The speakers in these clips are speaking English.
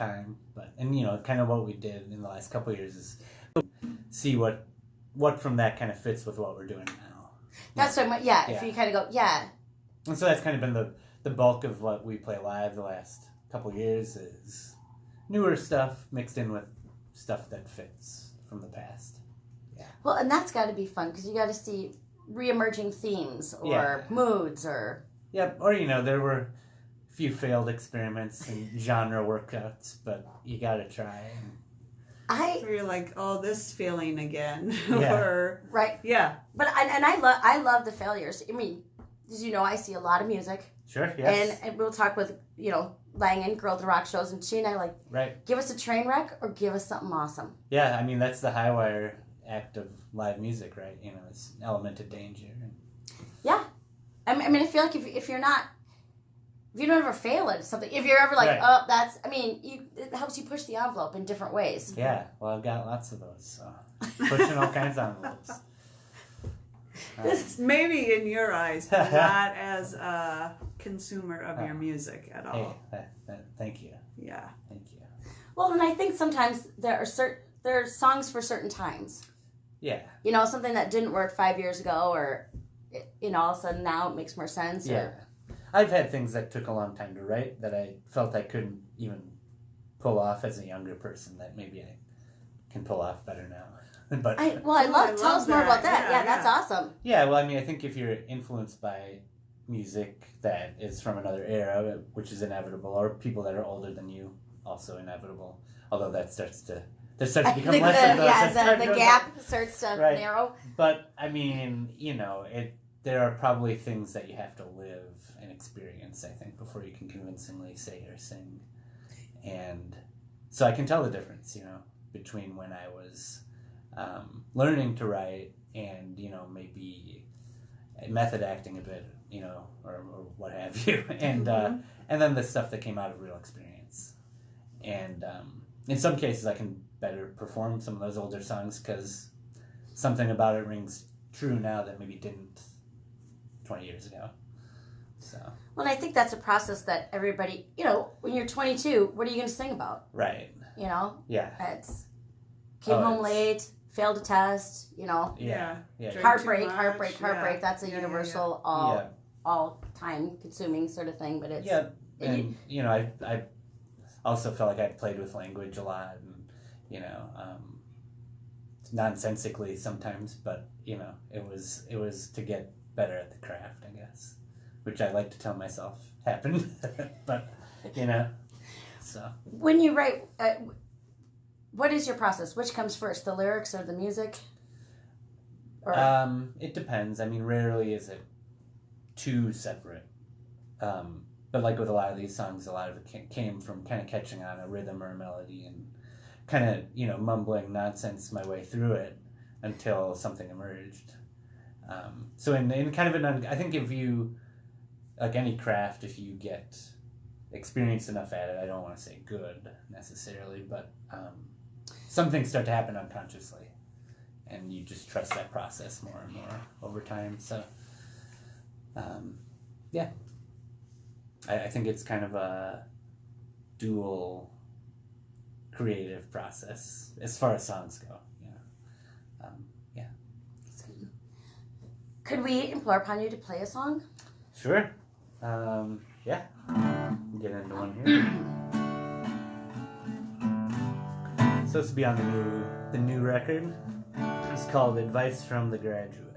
time. But and kind of what we did in the last couple of years is see what from that kind of fits with what we're doing now. That's what. Yeah. If you kind of go, yeah. And so that's kind of been the bulk of what we play live the last couple of years is newer stuff mixed in with stuff that fits from the past. Yeah. Well, and that's got to be fun because you got to see re-emerging themes or moods or. Yep. Or there were a few failed experiments and genre workouts, but you got to try. Where you're like, oh, this feeling again, Yeah. or right. Yeah. But I love the failures. I mean, as you know, I see a lot of music. Sure. Yes. And we'll talk with Langan, Girl at the Rock shows, and she and I give us a train wreck or give us something awesome. Yeah, I mean that's the high wire act of live music, right? It's an element of danger. Yeah, I mean, I feel like if you don't ever fail at something, if you're ever like, right. Oh, that's, I mean, it helps you push the envelope in different ways. Yeah, well, I've got lots of those, so pushing all kinds of envelopes. This maybe in your eyes, but not as a consumer of your music at all. Hey, thank you. Yeah. Thank you. Well, and I think sometimes there are songs for certain times. Yeah. Something that didn't work 5 years ago, or all of a sudden now it makes more sense. Yeah. I've had things that took a long time to write that I felt I couldn't even pull off as a younger person that maybe I can pull off better now. But I love tell us more about that. Yeah, that's awesome. Yeah, well, I mean, I think if you're influenced by music that is from another era, which is inevitable, or people that are older than you, also inevitable. Although that starts to become less of those. Yeah, the gap starts to right. narrow. But I mean, there are probably things that you have to live and experience, I think, before you can convincingly say or sing. And so I can tell the difference, between when I was learning to write and, maybe method acting a bit, or what have you. And and then the stuff that came out of real experience. And in some cases I can better perform some of those older songs because something about it rings true now that maybe didn't 20 years ago. So. Well, I think that's a process that everybody, when you're 22, what are you going to sing about? Right. Yeah. It's came home late, failed a test, Yeah. Heartbreak. Yeah. That's a universal, yeah. all time consuming sort of thing. But it's and I also felt like I played with language a lot, and nonsensically sometimes, but it was to get better at the craft, I guess, which I like to tell myself happened, but so when you write. What is your process? Which comes first, the lyrics or the music? Or... It depends. I mean, rarely is it two separate. But like with a lot of these songs, a lot of it came from kind of catching on a rhythm or a melody and kind of, mumbling nonsense my way through it until something emerged. So in kind of I think if you, like any craft, if you get experienced enough at it, I don't want to say good necessarily, but some things start to happen unconsciously, and you just trust that process more and more over time. So, I think it's kind of a dual creative process as far as songs go. Yeah. Could we implore upon you to play a song? Sure. Yeah. Get into one here. So this will be on the new record. It's called Advice from the Graduate.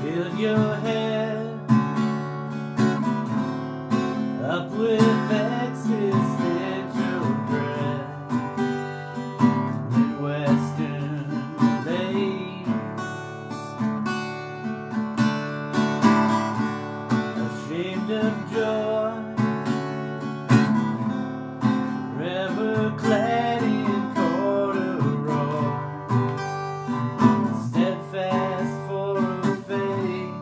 Fill your head up with existential dread, Midwestern days, ashamed of joy, forever clad in corduroy, steadfast for a face.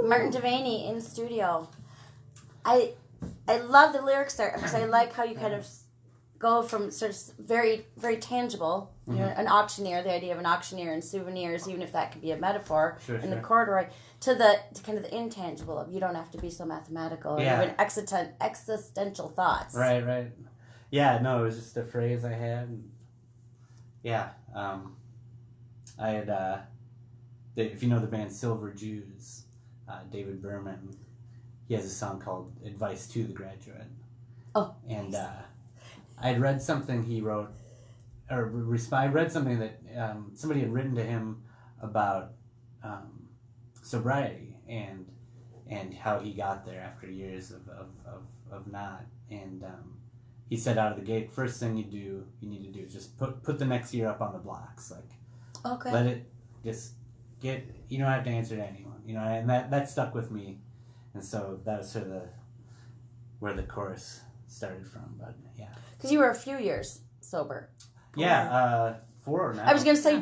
Martin Devaney in studio. I love the lyrics there because I like how you kind of go from sort of very, very tangible, you know, an auctioneer, the idea of an auctioneer and souvenirs, even if that could be a metaphor, the corduroy, to kind of the intangible of you don't have to be so mathematical or even existential thoughts. Right. Yeah, no, it was just a phrase I had. Yeah, I had, if you know the band Silver Jews, David Berman, he has a song called Advice to the Graduate. Oh. And I'd read something he wrote, or I read something that somebody had written to him about sobriety and how he got there after years of not. And he said out of the gate, first thing you need to do is just put the next year up on the blocks. Like, okay. Let it just get, you don't have to answer to anyone, you know, and that stuck with me. And so that was sort of where the chorus started from, but yeah. Because you were a few years sober. 4 now. I was going to say,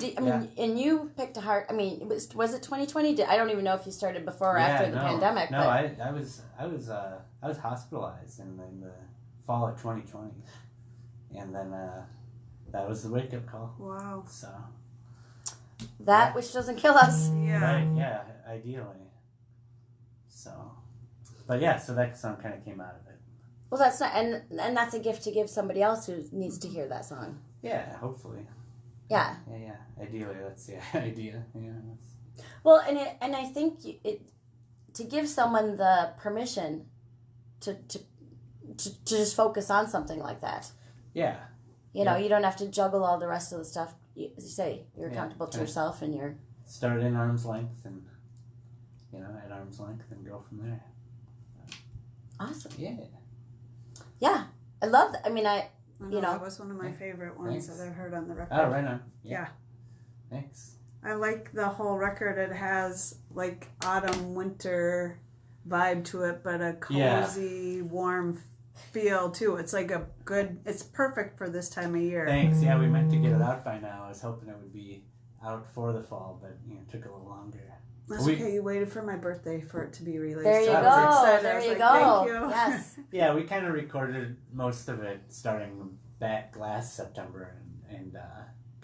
and you picked a hard. I mean, was it 2020? I don't even know if you started before or after the pandemic. No, but... I was hospitalized in the fall of 2020, and then that was the wake up call. Wow. So that which doesn't kill us. Yeah. Right. Yeah. Ideally. So, but yeah, so that song kind of came out of it. Well, that's not, and that's a gift to give somebody else who needs to hear that song. Yeah, hopefully. Yeah. Yeah. Ideally, that's the idea. Yeah. Well, and I think to give someone the permission to just focus on something like that. Yeah. You know, you don't have to juggle all the rest of the stuff. As you say, you're accountable to yourself, and you're start in arm's length, and at arm's length, and go from there. Awesome. Yeah. Yeah, I love that. I mean, that was one of my favorite ones that I've heard on the record. Oh, right on. Yeah. Thanks. I like the whole record. It has like autumn, winter vibe to it, but a cozy, warm feel too. It's like it's perfect for this time of year. Thanks. Yeah, we meant to get it out by now. I was hoping it would be out for the fall, but it took a little longer. That's okay. You waited for my birthday for it to be released. There you go. There you go. Thank you. Yes. Yeah, we kind of recorded most of it starting back last September, and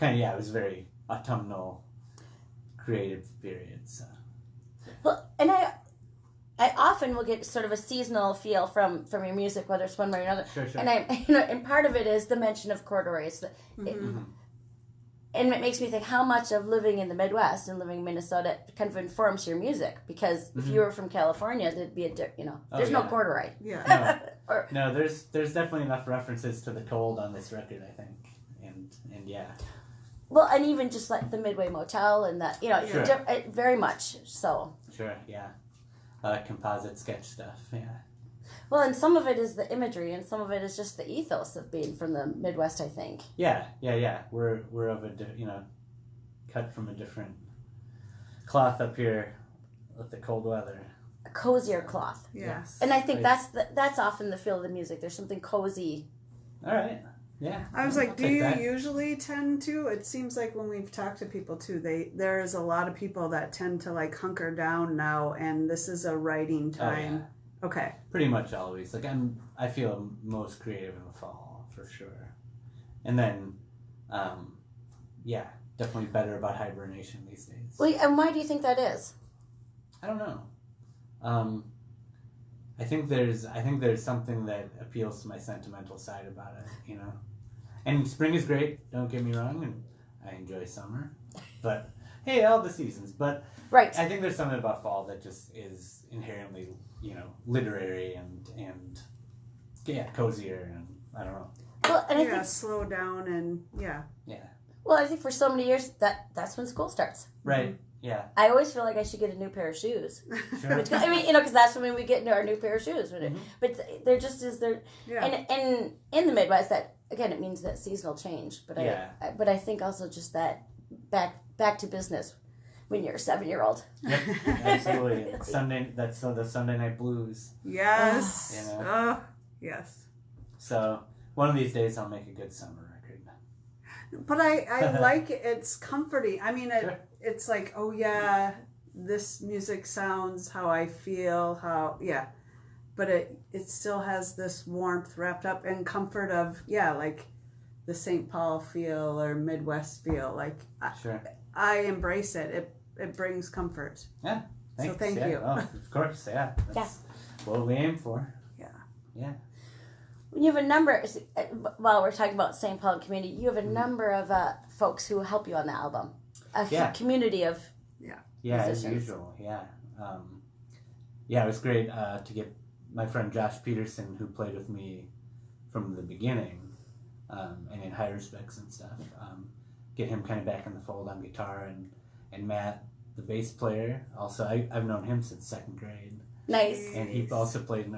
it was very autumnal, creative period. So. Well, and I often will get sort of a seasonal feel from your music, whether it's one way or another. Sure. And and part of it is the mention of corduroys. And it makes me think how much of living in the Midwest and living in Minnesota kind of informs your music. Because if you were from California, there'd be there's no corduroy. Yeah. No, there's definitely enough references to the cold on this record, I think, and yeah. Well, and even just like the Midway Motel and that, very much so. Sure, yeah. Composite sketch stuff, yeah. Well, and some of it is the imagery, and some of it is just the ethos of being from the Midwest, I think. Yeah. We're of a cut from a different cloth up here with the cold weather. A cozier cloth. Yes. And I think that's often the feel of the music. There's something cozy. All right. Yeah. I was like, do you usually tend to? It seems like when we've talked to people too, there's a lot of people that tend to like hunker down now, and this is a writing time. Oh, yeah. Okay. Pretty much always. Like I feel most creative in the fall for sure, and then, definitely better about hibernation these days. Well, and why do you think that is? I don't know. I think there's something that appeals to my sentimental side about it, And spring is great. Don't get me wrong, and I enjoy summer, but hey, all the seasons. But right. I think there's something about fall that just is inherently, literary and cozier, and I don't know. Well, and I think slow down and yeah. Well, I think for so many years that's when school starts. Right. Mm-hmm. Yeah. I always feel like I should get a new pair of shoes. Sure. Because that's when we get into our new pair of shoes. Mm-hmm. But there just is and in the Midwest, that again, it means that seasonal change. But I think also just that back to business when you're a 7-year-old. Yep, absolutely. That's the Sunday night blues. Yes. Yes. So one of these days I'll make a good summer record. But I like it. It's comforting. I mean, Sure. It's like, oh yeah, this music sounds, how I feel, but it still has this warmth wrapped up and comfort of, like the St. Paul feel or Midwest feel. Like, Sure. I embrace it. It brings comfort. Yeah. Thanks. So thank yeah. you. Oh, of course. Yeah. That's what we aim for. Yeah. Yeah. You have a number, while we're talking about St. Paul community, you have a number of folks who help you on the album. A community of as musicians. usual. Yeah. It was great to get my friend Josh Peterson, who played with me from the beginning, and in High Respects and stuff, get him kind of back in the fold on guitar, and Matt, the bass player, also I've known him since second grade. Nice. And he also played in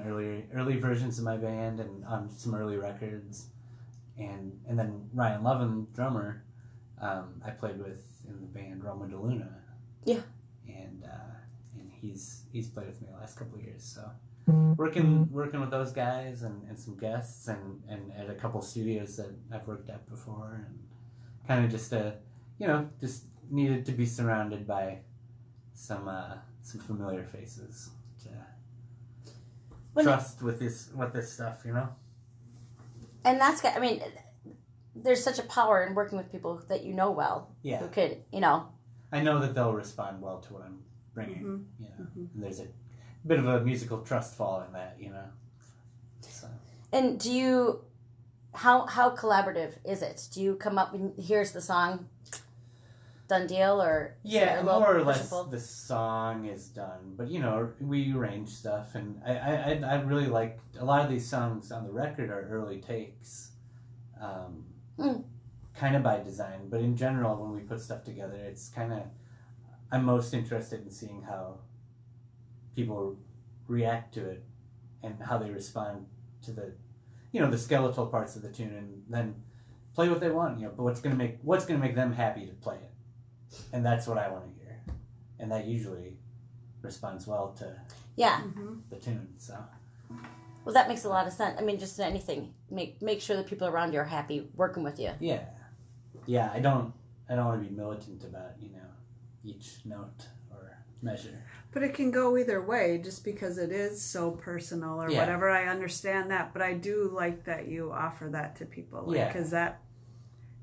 early versions of my band and on some early records. And then Ryan Lovin, drummer, I played with in the band Roma de Luna. Yeah. And he's played with me the last couple of years. So working with those guys and some guests and at a couple studios that I've worked at before, and kind of just just needed to be surrounded by some familiar faces to trust with this stuff, And that's, I mean, there's such a power in working with people that you know well. Yeah. Who could, I know that they'll respond well to what I'm bringing, And there's a bit of a musical trust fall in that, So. And do you, how collaborative is it? Do you come up and here's the song, done deal, or more or less the song is done, but we arrange stuff, and I really like a lot of these songs on the record are early takes, kind of by design, but in general when we put stuff together, it's kind of, I'm most interested in seeing how people react to it and how they respond to the the skeletal parts of the tune, and then play what they want, but what's gonna make them happy to play it. And that's what I want to hear, and that usually responds well to the tune. So, well, that makes a lot of sense. I mean, just anything, make sure that people around you are happy working with you. Yeah. I don't want to be militant about each note or measure. But it can go either way, just because it is so personal or whatever. I understand that, but I do like that you offer that to people, because that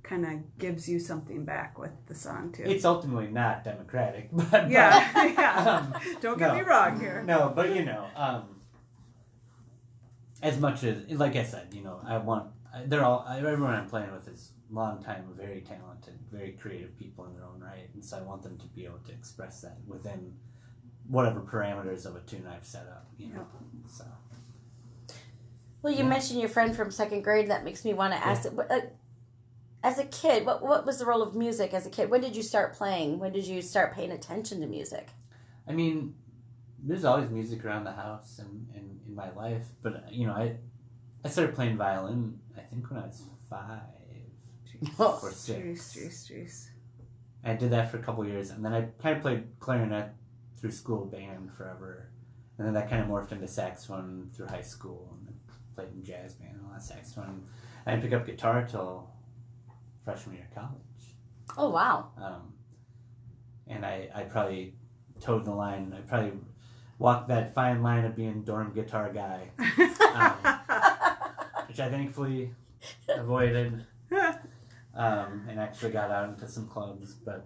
kind of gives you something back with the song too. It's ultimately not democratic, but don't get me wrong here. No, but as much as, like I said, everyone I'm playing with is long time, very talented, very creative people in their own right, and so I want them to be able to express that within whatever parameters of a tune I've set up, So. Well, you mentioned your friend from second grade. That makes me want to ask. As a kid, what was the role of music as a kid? When did you start playing? When did you start paying attention to music? I mean, there's always music around the house and in my life, but I started playing violin, I think, when I was 5 or 6. Jeez. I did that for a couple years, and then I kind of played clarinet through school band forever, and then that kind of morphed into saxophone through high school, and then played in jazz band and a lot of saxophone. I didn't pick up guitar till freshman year of college. Oh, wow. And I probably towed the line. I probably walked that fine line of being dorm guitar guy, which I thankfully avoided, and actually got out into some clubs. But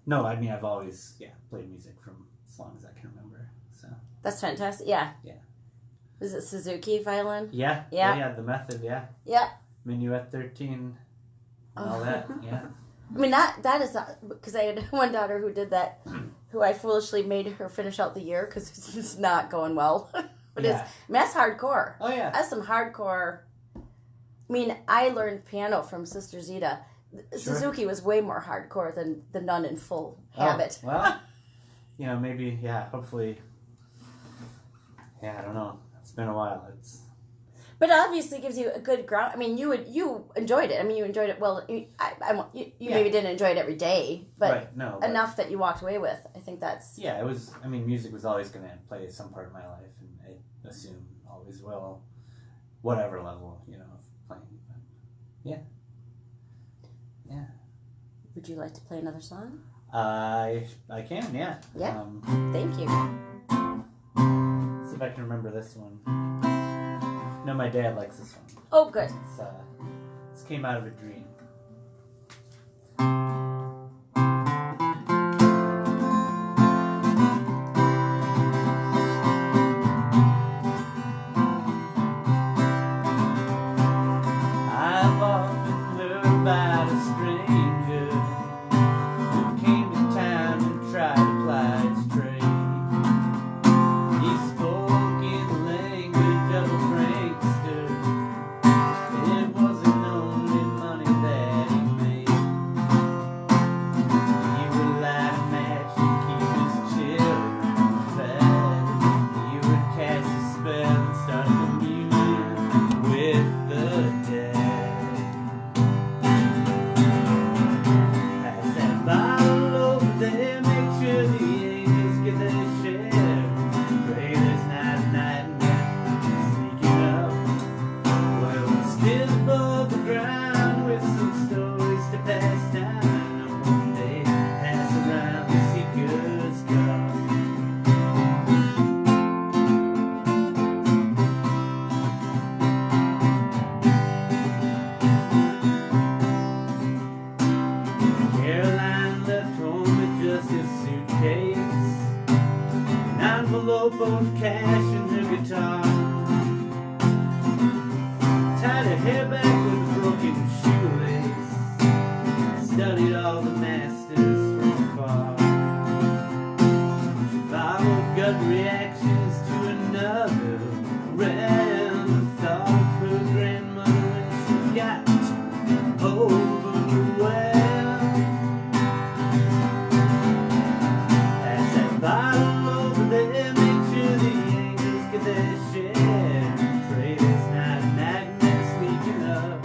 no, I mean, I've always played music from as long as I can remember. So that's fantastic. Yeah. Yeah. Is it Suzuki violin? Yeah. The method. Yeah. Yeah. Minuet 13. And all that. Yeah. I mean, that is not, because I had one daughter who did that, who I foolishly made her finish out the year because it's just not going well. But that's hardcore. Oh yeah. That's some hardcore. I mean, I learned piano from Sister Zita. Sure. Suzuki was way more hardcore than the Nun in Full Habit. Well, maybe, hopefully. Yeah, I don't know. It's been a while. But it obviously gives you a good ground. I mean, you enjoyed it. I mean, you enjoyed it. Well, you maybe didn't enjoy it every day, but enough that you walked away with. I think that's... Yeah, it was... I mean, music was always going to play some part of my life, and I assume always will, whatever level, of playing. But yeah. Would you like to play another song? I can, yeah. Yeah. Thank you. See if I can remember this one. No, my dad likes this one. Oh, good. This came out of a dream. I've often heard about a stranger who came to town and tried to ply his trade. He spoke in the language of a prankster. It wasn't only money that he made. He would light a match and keep his children fed. He would cast a spell and start communion with the dead. Pass that bottle over there, make sure the angels get their share. Pray there's not a nightmare sneaking up. Well, we're still above the ground with some stories to pass down. And one day pass around the seeker's cup. Caroline left home with just his suitcase, an envelope of cash and her guitar. Tied her hair back with a broken shoelace, studied all the masters from afar. She followed gut reactions to another realm. Thought of her grandmother when she got over the well. Pass that bottle over there, make sure the angels get their share. Pray there's not a nightmare sneaking up.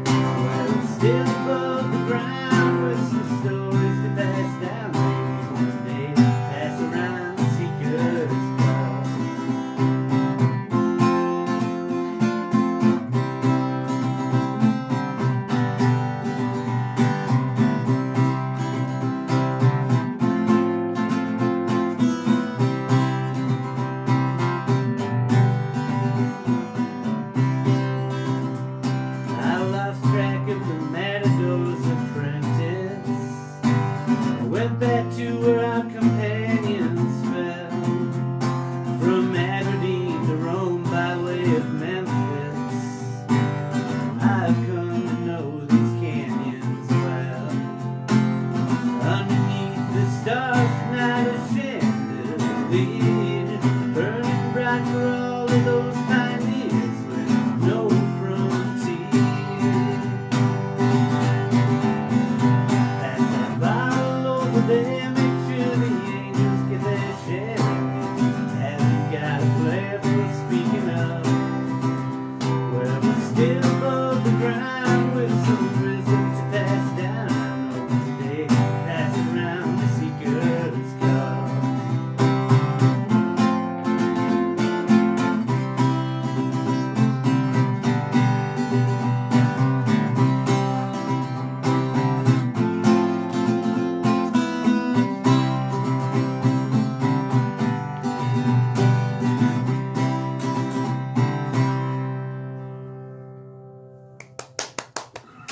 Well, it's still above the ground with some stories to pass down. Maybe one day pass around the seeker's cup. I lost track of the matador's apprentice. I went back to where our companions fell. From Aberdeen to Rome by way of Memphis, I've come to know these canyons well. Underneath the stars tonight a chandelier, burning bright for all of those pioneers with no frontier. Pass that bottle over there, make sure the angels get their share. Have you got a flair for speaking up? Well, we're still above the ground with some wisdom to pass down. I know one day pass around the seeker's cup.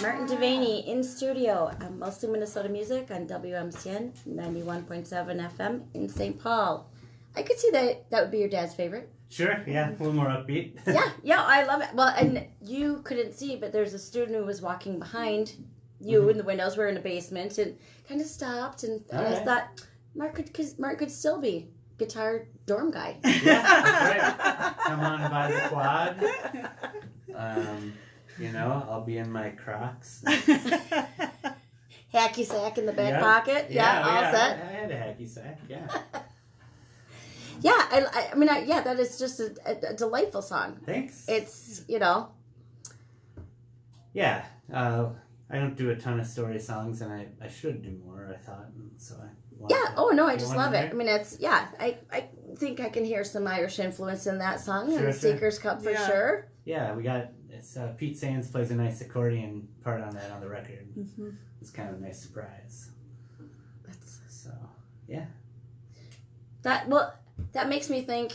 Martin Devaney in studio on Mostly Minnesota Music on WMCN 91.7 FM in St. Paul. I could see that would be your dad's favorite. Sure, yeah, a little more upbeat. Yeah, I love it. Well, and you couldn't see, but there's a student who was walking behind you in the windows. We're in the basement and kind of stopped, and I thought Mark could still be guitar dorm guy. Yeah, that's right. Come on by the quad. I'll be in my Crocs. Hacky sack in the back pocket. Yeah, all set. I had a hacky sack, yeah. Yeah, I mean, that is just a delightful song. Thanks. It's, Yeah, I don't do a ton of story songs, and I should do more, I thought, and so I I just love it. I mean, I think I can hear some Irish influence in that song, Sure, and Seeker's Cup for sure. Yeah, it's Pete Sands plays a nice accordion part on that on the record. Mm-hmm. It's kind of a nice surprise. So, yeah. That makes me think.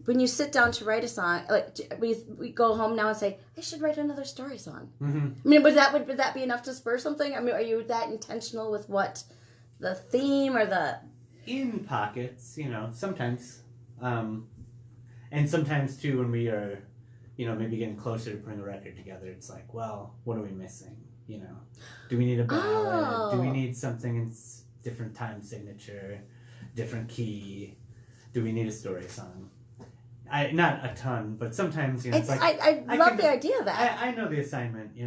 When you sit down to write a song, like we go home now and say, I should write another story song. Mm-hmm. I mean, would that be enough to spur something? I mean, are you that intentional with what the theme or the... In pockets, sometimes. And sometimes, too, when we are, maybe getting closer to putting a record together, it's like, well, what are we missing? Do we need a ballad? Do we need something in different time signature, different key? Do we need a story song? Not a ton, but sometimes, it's like... I love the idea of that. I know the assignment,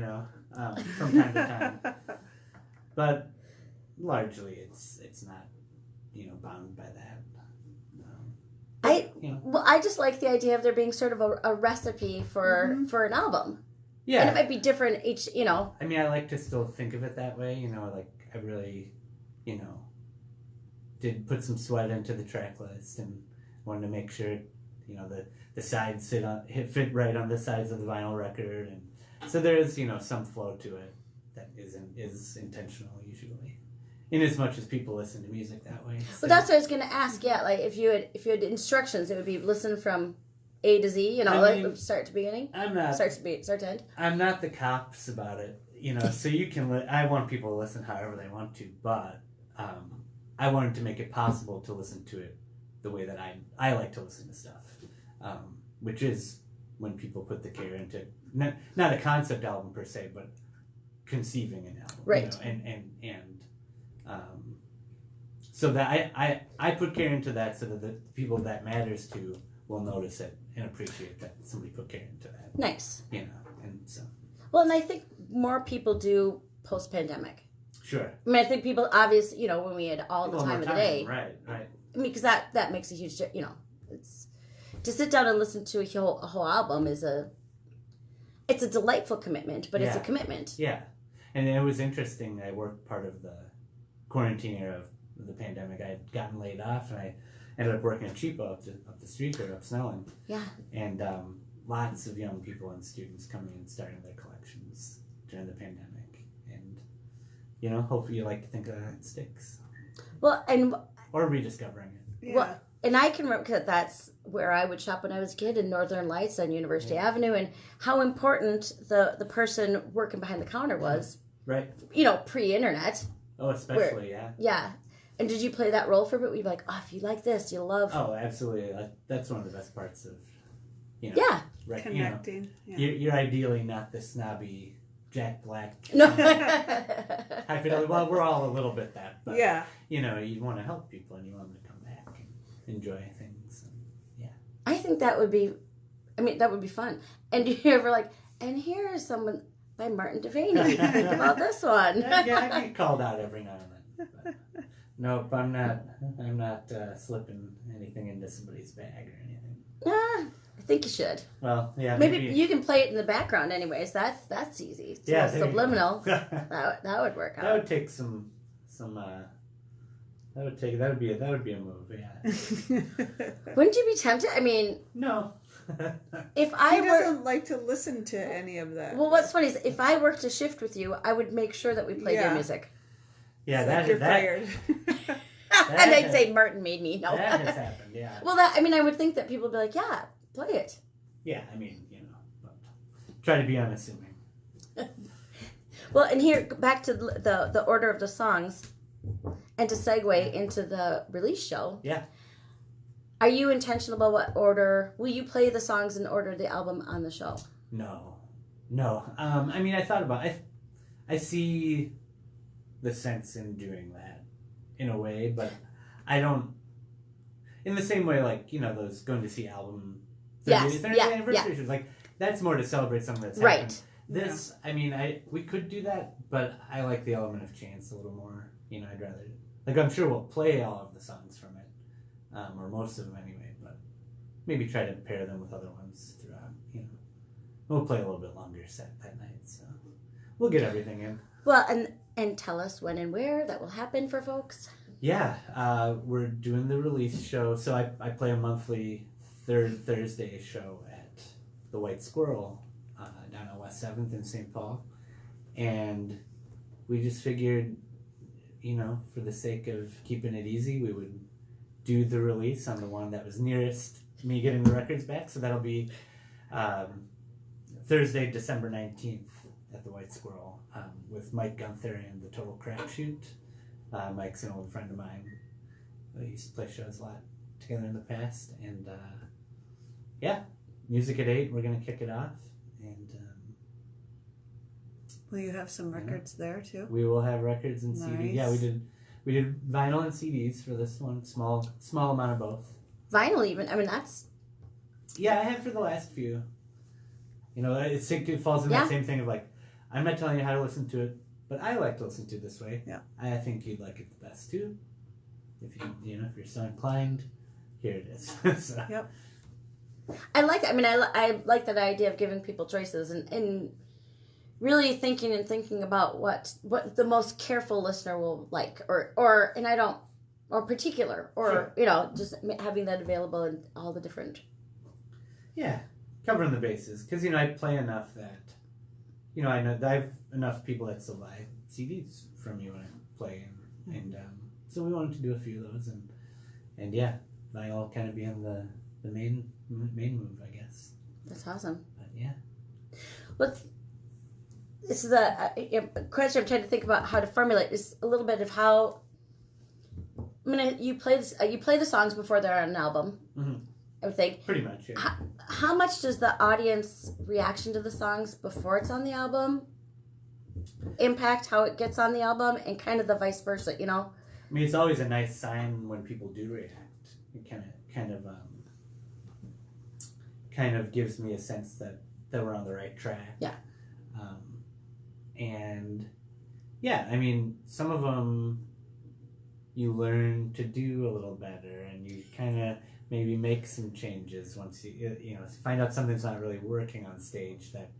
from time to time. But largely, it's not, bound by that. I just like the idea of there being sort of a recipe for an album. Yeah. And it might be different each, I mean, I like to still think of it that way, like I really, did put some sweat into the track list and wanted to make sure, the sides fit right on the sides of the vinyl record. And so there is, some flow to it that is intentional usually. In as much as people listen to music that way. So. Well, that's what I was going to ask. Yeah, like if you had instructions, it would be listen from A to Z. Start to beginning. Start to end. I'm not the cops about it. So you can. I want people to listen however they want to, but I wanted to make it possible to listen to it the way that I like to listen to stuff, which is when people put the care into not a concept album per se, but conceiving an album, right? So that I put care into that so that the people that matters to will notice it and appreciate that somebody put care into that. Nice. And so. Well, and I think more people do post-pandemic. Sure. I mean, I think people obviously, when we had all the time of the day. Right. I mean, because that makes a huge, it's to sit down and listen to a whole album it's a delightful commitment, but it's a commitment. Yeah. And it was interesting. I worked part of the quarantine era of the pandemic. I had gotten laid off, and I ended up working at Cheapo up the street there, up Snelling. Yeah. And lots of young people and students coming and starting their collections during the pandemic. And, hopefully you like to think that sticks. Well, or rediscovering it. Yeah. Well, and I can remember, because that's where I would shop when I was a kid, in Northern Lights on University Avenue, and how important the person working behind the counter was. Right. Pre-internet. Oh, especially, yeah. Yeah. And did you play that role for a bit? We'd be like, if you like this, you'll love... Oh, absolutely. That's one of the best parts of, Yeah. Right, connecting. You're ideally not the snobby Jack Black. No. High fidelity. Well, we're all a little bit that. But, yeah. You want to help people and you want them to come back and enjoy things. And, I think that would be... that would be fun. And you ever like, and here is someone... by Martin Devaney. Think about this one. Yeah, I get called out every now and then. But nope, I'm not slipping anything into somebody's bag or anything. I think you should. Well, yeah. Maybe you can play it in the background anyways. That's easy. It's yeah, subliminal. that would work out. That would take some that would be a move, yeah. Wouldn't you be tempted? I mean, no. If he doesn't like to listen to any of that. Well, what's funny is if I worked a shift with you, I would make sure that we played your music. Yeah, you're fired. And I'd say Martin made me. No, that has happened. Yeah. Well, I would think that people would be like, yeah, play it. Yeah, but try to be unassuming. Well, and here back to the order of the songs, and to segue into the release show. Yeah. Are you intentional about what order? Will you play the songs in order of the album on the show? No. I thought about it. I see the sense in doing that in a way, but I don't. In the same way, like those going to see album 30th anniversary, like that's more to celebrate something that's happened. Right. This, we could do that, but I like the element of chance a little more. I'd rather, I'm sure we'll play all of the songs from it. Or most of them anyway, but maybe try to pair them with other ones throughout. We'll play a little bit longer set that night, so we'll get everything in. Well, and tell us when and where that will happen for folks. Yeah, we're doing the release show, so I play a monthly third Thursday show at the White Squirrel down on West 7th in St. Paul, and we just figured for the sake of keeping it easy, we would do the release on the one that was nearest me getting the records back. So that'll be Thursday, December 19th at the White Squirrel with Mike Gunther and the Total Crapshoot. Mike's an old friend of mine. We used to play shows a lot together in the past. And music at 8, we're going to kick it off. And will you have some records there too? we will have records and Nice. CDs. Yeah, we did vinyl and CDs for this one. Small amount of both. Vinyl, even. I mean, that's. Yeah, I have for the last few. It falls in that same thing of like, I'm not telling you how to listen to it, but I like to listen to it this way. Yeah. I think you'd like it the best too. If if you're so inclined, here it is. So. Yep. I like that. I mean, I like that idea of giving people choices and really thinking about what the most careful listener will like, or particular, or Sure. just having that available in all the different. Yeah, covering the bases because I play enough that I know that I have enough people that still buy CDs from me when I play, and so we wanted to do a few of those, and vinyl kind of being the main move, I guess. That's awesome. But yeah. Well, this is a question I'm trying to think about how to formulate. Is a little bit of how. I mean, you play the songs before they're on an album. Mm-hmm. I would think. Pretty much, yeah. How much does the audience reaction to the songs before it's on the album impact how it gets on the album, and kind of the vice versa? I mean, it's always a nice sign when people do react. It kind of gives me a sense that we're on the right track. Yeah. I mean, some of them you learn to do a little better, and you kind of maybe make some changes once you find out something's not really working on stage that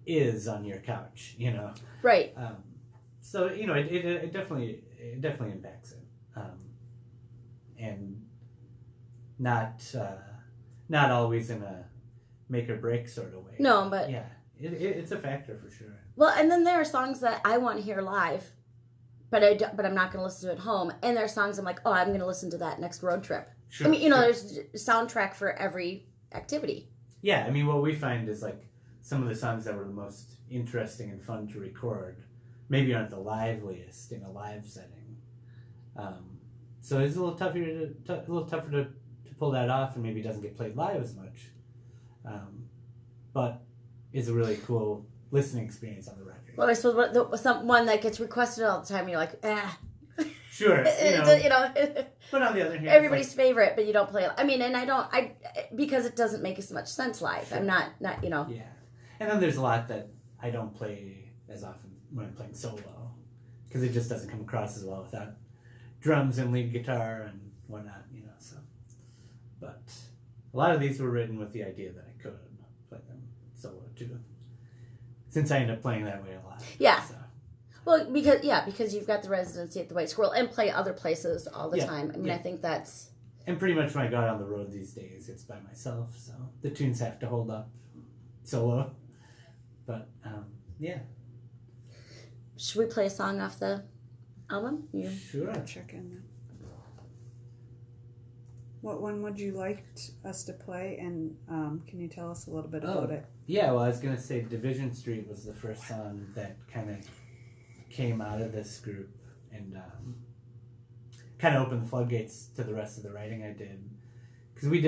is on your couch. Right. So it definitely impacts it, and not always in a make or break sort of way. No, but yeah, it's a factor for sure. Well, and then there are songs that I want to hear live, but I'm not going to listen to at home. And there are songs I'm like, oh, I'm going to listen to that next road trip. Sure, I mean, there's a soundtrack for every activity. Yeah, I mean, what we find is like some of the songs that were the most interesting and fun to record maybe aren't the liveliest in a live setting. So it's a little tougher to pull that off, and maybe doesn't get played live as much. But it's a really cool listening experience on the record. Well, I suppose one that gets requested all the time, you're like, Sure, But on the other hand, everybody's favorite, but you don't play it. I mean, and I because it doesn't make as much sense live. Sure. I'm not. Yeah, and then there's a lot that I don't play as often when I'm playing solo, because it just doesn't come across as well without drums and lead guitar and whatnot. So, but a lot of these were written with the idea that I could play them solo too, since I end up playing that way a lot. Yeah. So. Well, because you've got the residency at the White Squirrel and play other places all the time. I mean, I think that's... And pretty much when I go out on the road these days, it's by myself, so the tunes have to hold up solo. But, yeah. Should we play a song off the album? Sure. I'll check in then. What one would you like us to play, and can you tell us a little bit about it? Yeah, well, I was going to say Division Street was the first song that kind of came out of this group and kind of opened the floodgates to the rest of the writing I did. Because we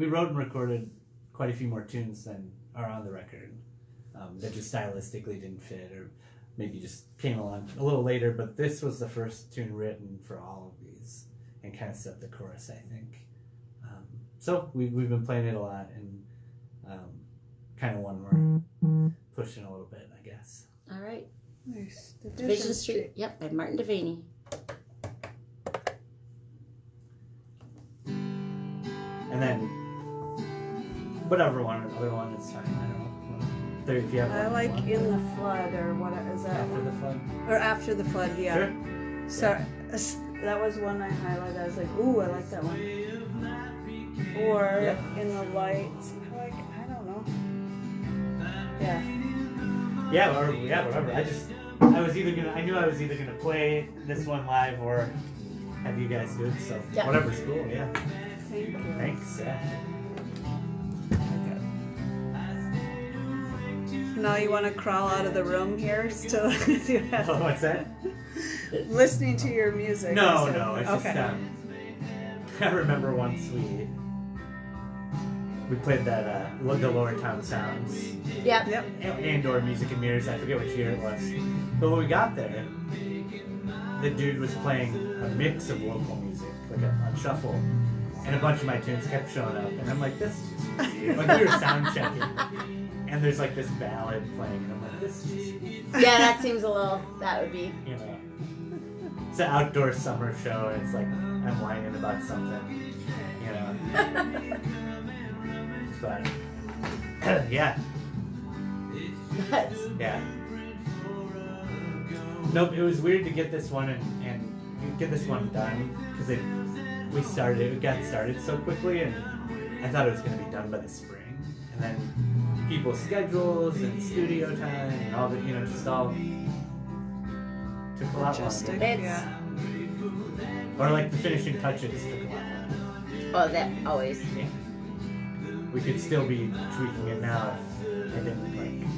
wrote and recorded quite a few more tunes than are on the record that just stylistically didn't fit, or maybe just came along a little later, but this was the first tune written for all of these and kind of set the chorus, I think. So we've been playing it a lot, and kind of one more pushing a little bit, I guess. All right. Nice. Division Street. Yep, by Martin Devaney. And then whatever other one is fine. I don't know. If you have I like one. In the Flood, or what is that? After the Flood. Or After the Flood, yeah. Sure. So that was one I highlighted. I was like, ooh, I like that one. Or In the Lights. I don't know. Yeah. Yeah, whatever. I knew I was either gonna play this one live or have you guys do it. So whatever's cool. Yeah. Thank you. Thanks. Yeah. Now you want to crawl out of the room here? Still, you have Oh, what's that? listening to your music. No, so- no. It's okay. just I remember once we played that the Lower Town Sounds Yep. Yep. and or Music and Mirrors. I forget which year it was. But when we got there, the dude was playing a mix of local music, like on shuffle, and a bunch of my tunes kept showing up, and I'm like, this is just weird. Like we were sound checking, and there's like this ballad playing, and I'm like, this is just weird. Yeah, that seems a little. That would be. You know, it's an outdoor summer show, and it's like I'm whining about something, you know. But yeah, Nuts. yeah. Nope, it was weird to get this one and get this one done because it got started so quickly, and I thought it was going to be done by the spring, and then people's schedules and studio time and all the just all took a lot Logistic, longer. It's- yeah. Or like the finishing touches took a lot longer. Oh, that always. Yeah. We could still be tweaking it now if I didn't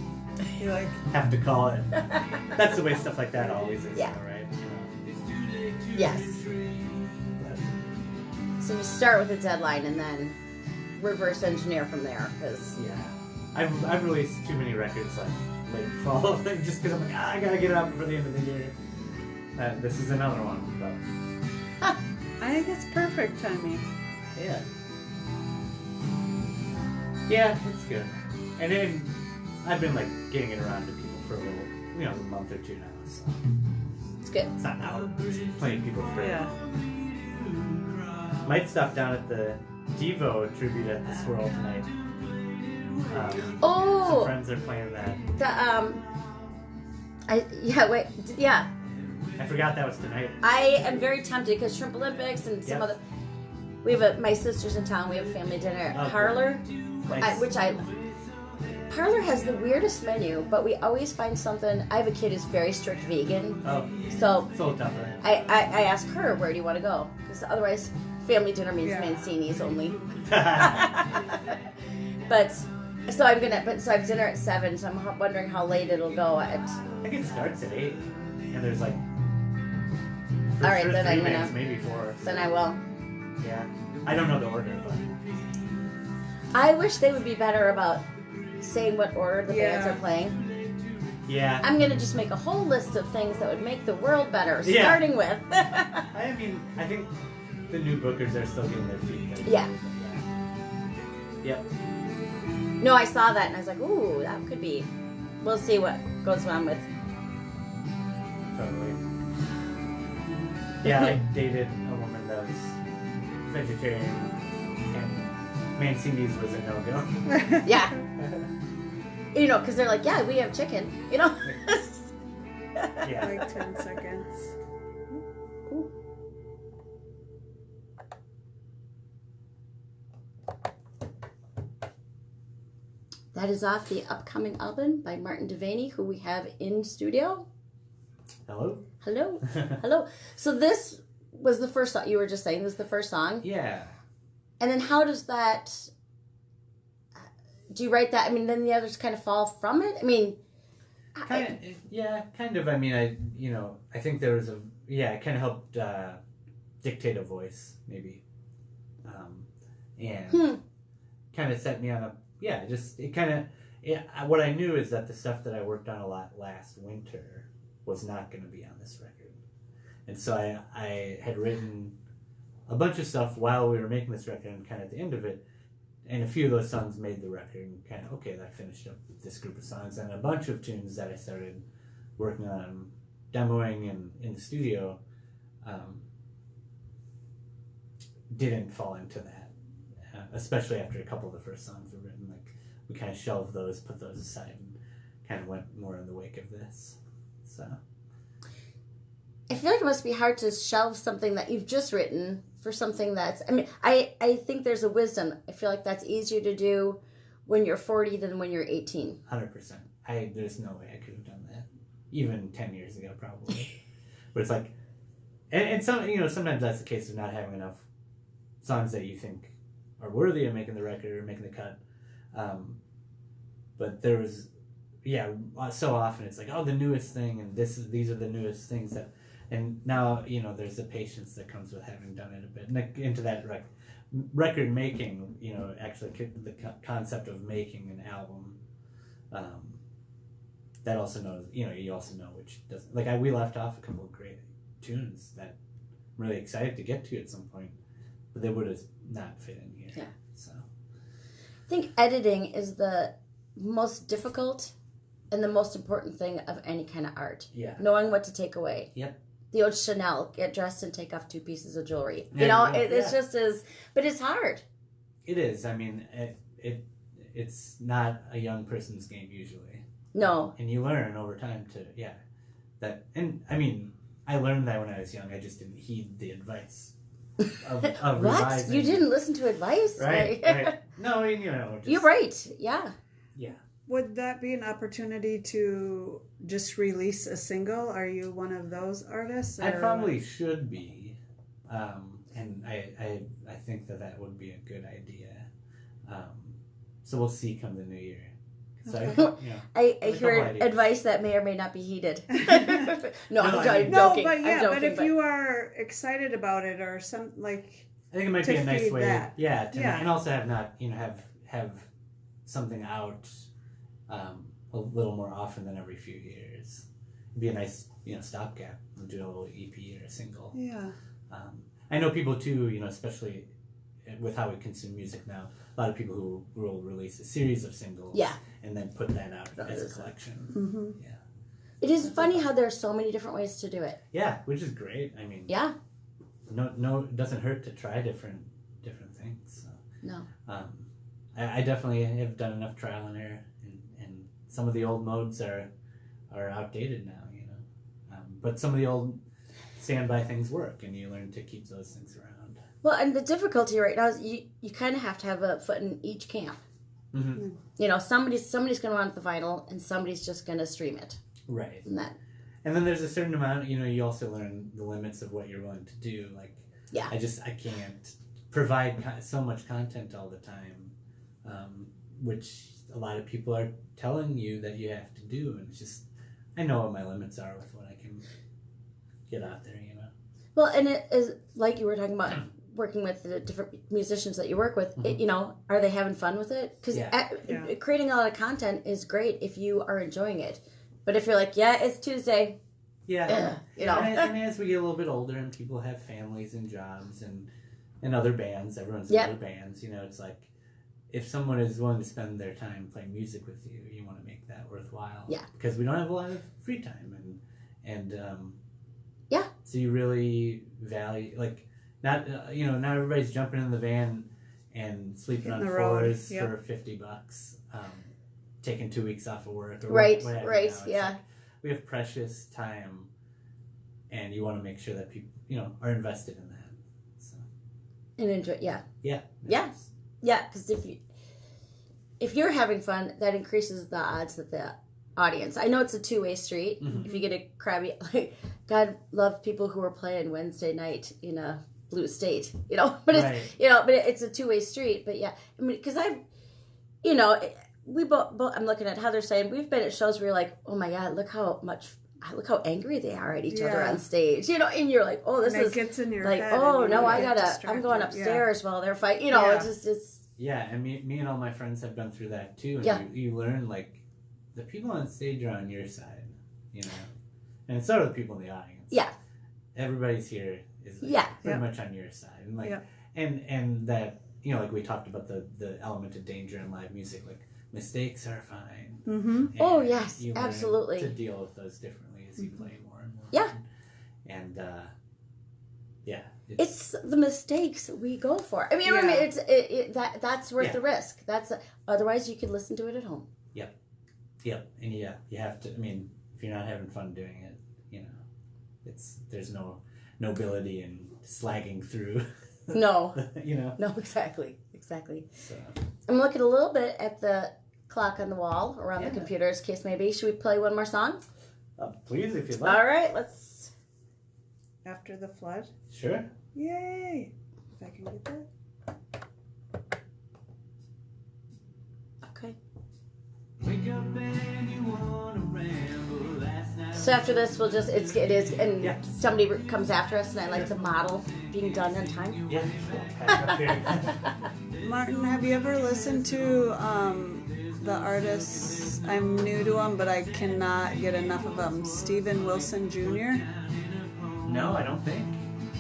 You like, have to call it. That's the way stuff like that always is, Yeah. though, right? Yes. So you start with a deadline and then reverse engineer from there, because Yeah. I've released too many records like late fall, just because I'm like, I gotta get it out before the end of the year. This is another one, but I think it's perfect timing. yeah. Yeah, it's good. And then I've been like getting it around to people for a little, a month or two now, so it's good. it's not out playing people for Yeah. Might stop down at the Devo tribute at the Squirrel tonight. Some Oh, friends are playing that. yeah. I forgot that was tonight. I am very tempted because Shrimp Olympics and some Yep. other. We have my sister's in town. We have a family dinner at Oh, Parlor, Nice. Parlor has the weirdest menu, but we always find something. I have a kid who's very strict vegan, Oh, so it's a little tougher. I ask her, where do you want to go? Because otherwise, family dinner means Yeah. Mancini's only. But so I'm gonna. But so I have dinner at 7. So I'm wondering how late it'll go. I think it starts at 8, and there's like. All right, then 3 I'm gonna- bands, maybe 4. Then I will. Yeah, I don't know the order, but I wish they would be better about saying what order the bands Yeah. are playing. yeah. I'm gonna just make a whole list of things that would make the world better, Yeah. starting with. I mean, I think the new bookers are still getting their feet wet. Yeah. Yep. No, I saw that and I was like, ooh, that could be. We'll see what goes on with. Totally. Yeah, I dated a woman that was vegetarian, and Mancini's was a no-go. Yeah. Because they're like, yeah, we have chicken. Yeah. Like 10 seconds. That is off the upcoming album by Martin Devaney, who we have in studio. Hello? Hello. Hello. So this was the first song. You were just saying this is the first song. Yeah. And then how does that... Do you write that? I mean, then the others kind of fall from it? I mean... Kind of. I mean, I think there was it kind of helped dictate a voice, maybe. And kind of set me on a... Yeah, what I knew is that the stuff that I worked on a lot last winter was not going to be on this record. And so I had written a bunch of stuff while we were making this record, and kind of at the end of it, and a few of those songs made the record, and kind of, okay, that finished up this group of songs, and a bunch of tunes that I started working on, demoing and in the studio, didn't fall into that, especially after a couple of the first songs were written. Like, we kind of shelved those, put those aside, and kind of went more in the wake of this. So I feel like it must be hard to shelve something that you've just written for something that's... I mean, I think there's a wisdom. I feel like that's easier to do when you're 40 than when you're 18. 100%. There's no way I could have done that. even 10 years ago probably. But it's like, and some, sometimes that's the case of not having enough songs that you think are worthy of making the record or making the cut. But there was, so often it's like, oh, the newest thing, and these are the newest things that, and now, there's the patience that comes with having done it a bit. And into that record making, actually the concept of making an album, that also knows, you also know which doesn't, like we left off a couple of great tunes that I'm really excited to get to at some point, but they would have not fit in here. Yeah. So I think editing is the most difficult and the most important thing of any kind of art. Yeah. Knowing what to take away. Yep. The old Chanel, get dressed and take off 2 pieces of jewelry. It's just as, but it's hard. It is. I mean, it's not a young person's game usually. No. And you learn over time and I mean, I learned that when I was young. I just didn't heed the advice of What? revising. You didn't listen to advice? Right. No, I mean, just, You're right. Yeah. Yeah. Would that be an opportunity to just release a single? Are you one of those artists? I probably should be, and I think that would be a good idea. So we'll see come the new year. So Okay. I hear advice that may or may not be heeded. No, I'm joking. No, I'm but joking, if you are excited about it or some I think it might to be a nice feed way, that. and also have something out a little more often than every few years. It'd be a nice stopgap. We'll do a little EP or a single. Yeah. I know people too, especially with how we consume music now. A lot of people who will release a series of singles, and then put that out as a collection. Mm-hmm. Yeah. It is funny how there are so many different ways to do it. Yeah, which is great. I mean, no, it doesn't hurt to try different things. So. No. I definitely have done enough trial and error, and some of the old modes are outdated now, but some of the old standby things work, and you learn to keep those things around. Well, and the difficulty right now is you kind of have to have a foot in each camp. Mm-hmm. Somebody's going to want the vinyl, and somebody's just going to stream it. Right. And then there's a certain amount, you also learn the limits of what you're willing to do. Like, I can't provide so much content all the time, which a lot of people are telling you that you have to do, and it's just, I know what my limits are with what I can get out there, Well, and it is like you were talking about working with the different musicians that you work with. Mm-hmm. Are they having fun with it? Because creating a lot of content is great if you are enjoying it. But if you're like, it's Tuesday. Yeah. And as we get a little bit older and people have families and jobs and other bands, everyone's in other bands, it's like, if someone is willing to spend their time playing music with you, you want to make that worthwhile. Yeah. Because we don't have a lot of free time, and so you really value, like, not not everybody's jumping in the van and sleeping on floors for $50, taking 2 weeks off of work, or whatever. Right, like, we have precious time, and you want to make sure that people are invested in that. So. And enjoy, yeah, because if you're having fun, that increases the odds that the audience. I know it's a two-way street. Mm-hmm. If you get a crabby, God love people who are playing Wednesday night in a blue state, but it's but it's a two-way street. But I mean, because we both, I'm looking at how they're saying we've been at shows where you're like, oh my God, look how angry they are at each other on stage, and you're like, oh, this is gets in your like, head, oh no, I'm going upstairs while they're fighting, it's and me and all my friends have been through that too, and you learn, like, the people on stage are on your side, and so are the people in the audience. Yeah, everybody's here is pretty much on your side, and like, and that like we talked about the element of danger in live music, like mistakes are fine. Mm-hmm. Oh yes, you learn absolutely, to deal with those differently as you play more and more. Yeah, and it's the mistakes we go for. I mean, that's worth the risk. Otherwise you could listen to it at home. Yep, and you have to. I mean, if you're not having fun doing it, there's no nobility in slagging through. No, No, exactly. So. I'm looking a little bit at the clock on the wall around the computer, as case may be. Should we play one more song? Please, if you'd like. All right, let's. After the Flood. Sure. Yay! If I can get that. Okay. So after this, we'll just it is, and Yeah. somebody comes after us, and I like to model being done on time. Yeah. Pack up here. Martin, have you ever listened to the artist? I'm new to him, but I cannot get enough of him. Stephen Wilson Jr. No, I don't think.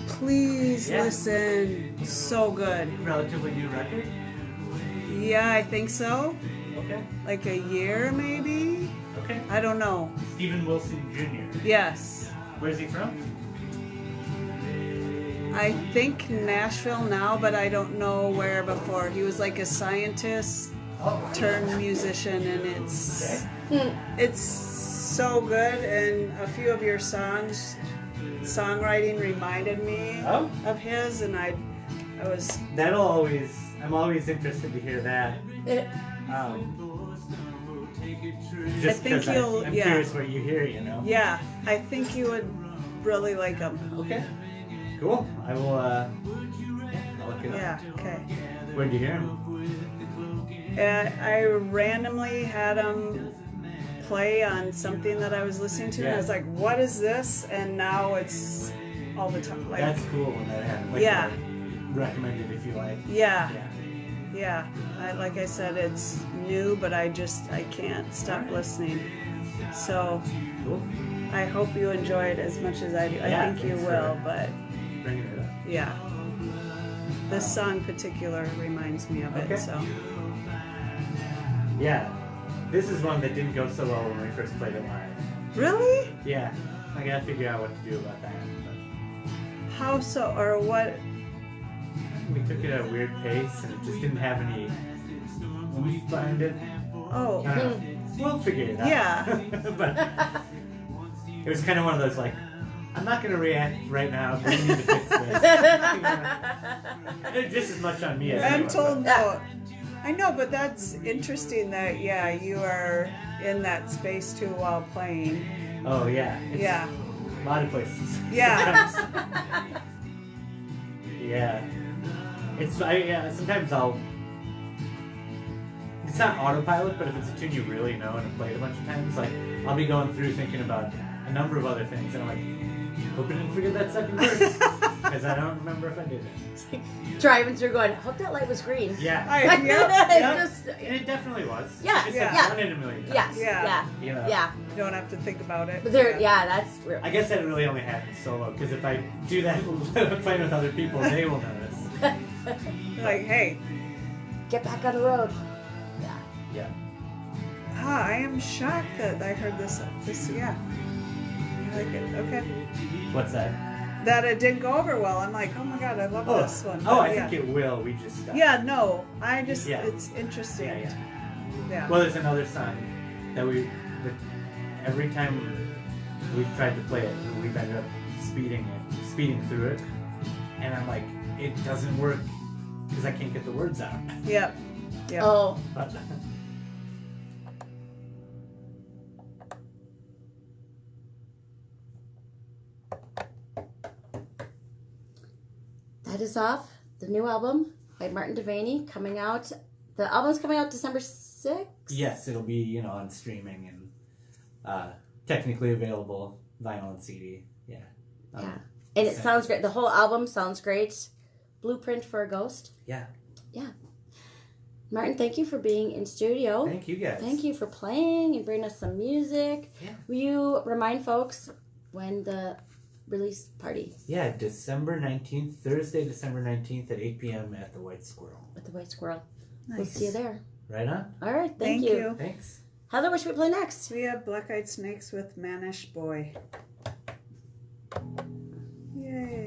Please Yeah. listen. So good. Relatively new record. Yeah, I think so. Okay. Like a year, maybe? Okay. I don't know. Stephen Wilson Jr. Yes. Where's he from? I think Nashville now, but I don't know where before. He was like a scientist turned musician, and it's so good. And a few of your songwriting reminded me Oh. of his, and I was I'm always interested to hear that. Just I think because you'll- I'm yeah. curious what you hear, yeah. I think you would really like him. Okay. Cool. I will, I'll look it up. Yeah. Okay. Where'd you hear him? I randomly had him play on something that I was listening to, and I Yeah. was like, "What is this?" And now it's all the time. Like, That's cool when that happens. Like, Yeah. Recommend it if you like. yeah, Yeah. yeah. Like I said, it's new, but I can't stop Alright. listening. So Cool. I hope you enjoy it as much as I do. I Yeah, think you thanks will, for- but Bringing it up. yeah. This song in particular reminds me of Okay. it. So Yeah. This is one that didn't go so well when we first played it live. really, Yeah. I gotta figure out what to do about that. how so or what? But we took it at a weird pace and it just didn't have any oomph behind it. Oh, I don't know. We'll figure it out. Yeah. But it was kind of one of those like, I'm not going to react right now, but we need to fix this. Just as much on me as mental anyone. note. I know, but that's interesting that you are in that space too while playing. Oh yeah. It's Yeah. A lot of places. Yeah. Sometimes. Yeah. Sometimes it's not autopilot, but if it's a tune you really know and have played a bunch of times, like I'll be going through thinking about a number of other things, and I'm like, hope I didn't forget that second verse, because I don't remember if I did it. Driving through, going, hope that light was green. Yeah. Yeah. Just, And it definitely was. Yeah, I just yeah. have done it a million times. yes, Yeah. yeah, You know? yeah. You don't have to think about it. But there, yeah, that's real. I guess that really only happens solo, because if I do that playing with other people, they will notice. Like, hey, Get back on the road. Yeah. Yeah. I am shocked that I heard this. Yeah. I like it. Okay. What's that? That it didn't go over well. I'm like, oh my god, I love this one. Oh, But I yeah. think it will. We just Yeah, no. I just, Yeah. it's interesting. Yeah. Yeah. Well, there's another song that every time we've tried to play it, we've ended up speeding through it, and I'm like, it doesn't work because I can't get the words out. Yep. Yep. Oh, But that is off. The new album by Martin Devaney coming out. The album's coming out December 6th. yes, it'll be on streaming and technically available vinyl and CD. Yeah. Yeah. And it sounds great. The whole album sounds great. Blueprint for a Ghost. Yeah. Yeah. Martin, thank you for being in studio. Thank you guys. Thank you for playing and bringing us some music. Yeah. Will you remind folks when the release party Yeah, December 19th, Thursday, December 19th at 8 p.m. at the White Squirrel. with the White Squirrel? Nice. We'll see you there. Right on? All right. Thank Thank you. you. Thanks. Heather, what should we play next? We have Black Eyed Snakes with Manish Boy. Yay.